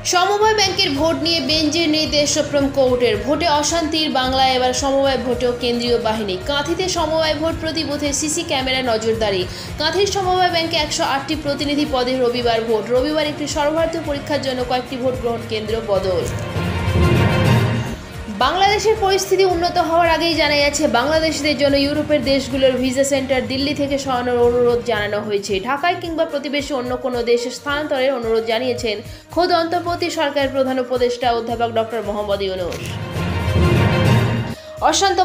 সমবায় ব্যাংকের ভোট নিয়ে বেঞ্চের নির্দেশ সুপ্রিম কোর্টের। ভোটে অশান্তির বাংলায় এবার সমবায় ভোটেও কেন্দ্রীয় বাহিনী। কাঁথিতে সমবায় ভোট প্রতি বুথে সিসি ক্যামেরা নজরদারি। কাঁথির সমবায় ব্যাংকে 108টি প্রতিনিধি পদে রবিবার ভোট। রবিবার একটি সর্বভারতীয় পরীক্ষার জন্য কয়েকটি ভোট গ্রহণ কেন্দ্র বদল। বাংলাদেশের পরিস্থিতি উন্নত হওয়ার আগেই জানা যাচ্ছে বাংলাদেশিদের জন্য ইউরোপের দেশগুলোর ভিসা সেন্টার দিল্লি থেকে সরানোর অনুরোধ জানানো হয়েছে। ঢাকায় কিংবা প্রতিবেশী অন্য কোনো দেশে স্থানান্তরের অনুরোধ জানিয়েছেন খোদ অন্তর্বর্তী সরকারের প্রধান উপদেষ্টা অধ্যাপক ডক্টর মোহাম্মদ ইউনূস। অশান্ত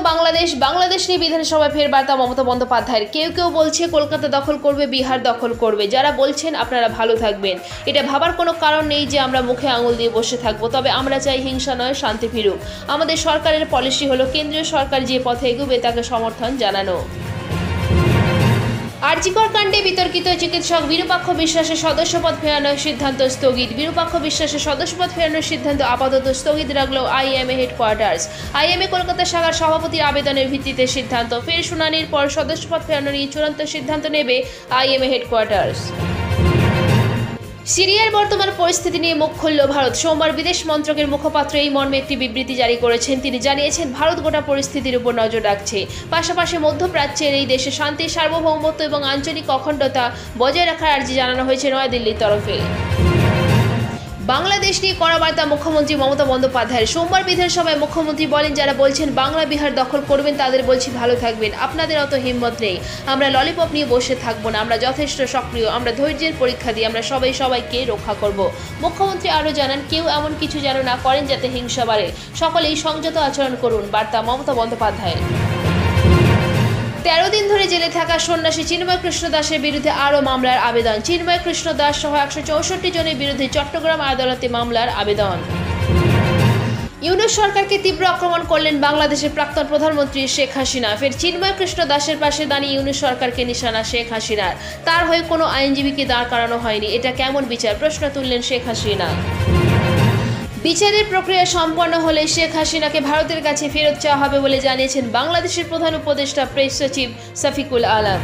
বাংলাদেশ নিয়ে বিধানসভায় ফের বার্তা মমতা বন্দ্যোপাধ্যায়ের। কেউ কেউ বলছে কলকাতা দখল করবে, বিহার দখল করবে। যারা বলছেন আপনারা ভালো থাকবেন, এটা ভাবার কোনো কারণ নেই যে আমরা মুখে আঙুল দিয়ে বসে থাকবো। তবে আমরা চাই হিংসা নয়, শান্তি ফিরুক। আমাদের সরকারের পলিসি হলো কেন্দ্রীয় সরকার যে পথে এগোবে তাকে সমর্থন জানানো। আরজিকর কাণ্ডে বিতর্কিত চিকিৎসক বিরূপাক্ষ বিশ্বাসের সদস্যপদ ফেরানোর সিদ্ধান্ত স্থগিত। বিরূপাক্ষ বিশ্বাসের সদস্যপদ ফেরানোর সিদ্ধান্ত আপাতত স্থগিত রাখল আইএমএ হেডকোয়ার্টার্স। আইএমএ কলকাতা শাখার সভাপতির আবেদনের ভিত্তিতে সিদ্ধান্ত। ফের শুনানির পর সদস্যপদ ফেরানো নিয়ে চূড়ান্ত সিদ্ধান্ত নেবে আইএমএ হেডকোয়ার্টার্স। সিরিয়ার বর্তমান পরিস্থিতি নিয়ে মুখ খুলল ভারত। সোমবার বিদেশ মন্ত্রকের মুখপাত্র এই মর্মে একটি বিবৃতি জারি করেছেন। তিনি জানিয়েছেন ভারত গোটা পরিস্থিতির উপর নজর রাখছে, পাশাপাশি মধ্যপ্রাচ্যের এই দেশে শান্তি, সার্বভৌমত্ব এবং আঞ্চলিক অখণ্ডতা বজায় রাখার আর্জি জানানো হয়েছে নয়াদিল্লির তরফে। বাংলাদেশ নিয়ে কড়া বার্তা মুখ্যমন্ত্রী মমতা বন্দ্যোপাধ্যায়ের। সোমবার বিধানসভায় মুখ্যমন্ত্রী বলেন, যারা বলছেন বাংলা বিহার দখল করবেন তাদের বলছি ভালো থাকবেন। আপনাদের অত হিম্মত নেই। আমরা ললিপপ নিয়ে বসে থাকবো না। আমরা যথেষ্ট সক্রিয়। আমরা ধৈর্যের পরীক্ষা দিই। আমরা সবাইকে রক্ষা করব। মুখ্যমন্ত্রী আরও জানান, কেউ এমন কিছু যেন না করেন যাতে হিংসা বাড়ে। সকলেই সংযত আচরণ করুন, বার্তা মমতা বন্দ্যোপাধ্যায়ের। 13 দিন ধরে জেলে থাকা সন্ন্যাসী চিন্ময় কৃষ্ণ দাসের বিরুদ্ধে আরও মামলার আবেদন। চিন্ময় কৃষ্ণ দাস সহ 164 জনের বিরুদ্ধে চট্টগ্রাম আদালতে মামলার আবেদন। ইউনূস সরকারকে তীব্র আক্রমণ করলেন বাংলাদেশের প্রাক্তন প্রধানমন্ত্রী শেখ হাসিনা। ফের চিন্ময় কৃষ্ণ দাসের পাশে দাঁড়িয়ে ইউনূস সরকারকে নিশানা শেখ হাসিনার। তার হয়ে কোনো আইনজীবীকে দাঁড় করানো হয়নি। এটা কেমন বিচার, প্রশ্ন তুললেন শেখ হাসিনা। বিচারের প্রক্রিয়া সম্পন্ন হলে শেখ হাসিনাকে ভারতের কাছে ফেরত চাওয়া হবে বলে জানিয়েছেন বাংলাদেশের প্রধান উপদেষ্টা প্রেস সচিব শফিকুল আলম।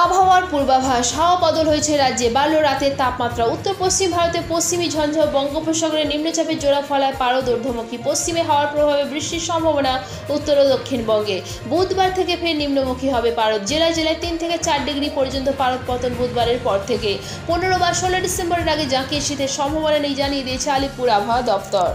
আবহাওয়ার পূর্বাভাস। হাওয়া বদল হয়েছে রাজ্যে, বাড়ল রাতের তাপমাত্রা। উত্তর পশ্চিম ভারতে পশ্চিমী ঝঞ্ঝা বঙ্গোপসাগরে নিম্নচাপের জোড়া ফলায় পারদ ঊর্ধ্বমুখী। পশ্চিমে হাওয়ার প্রভাবে বৃষ্টির সম্ভাবনা উত্তর ও দক্ষিণবঙ্গে। বুধবার থেকে ফের নিম্নমুখী হবে পারদ। জেলায় 3 থেকে 4 ডিগ্রি পর্যন্ত পারদ পতন বুধবারের পর থেকে। 15 বা 16 ডিসেম্বরের আগে জাঁকিয়ে শীতের সম্ভাবনা নেই জানিয়ে দিয়েছে আলিপুর আবহাওয়া দপ্তর।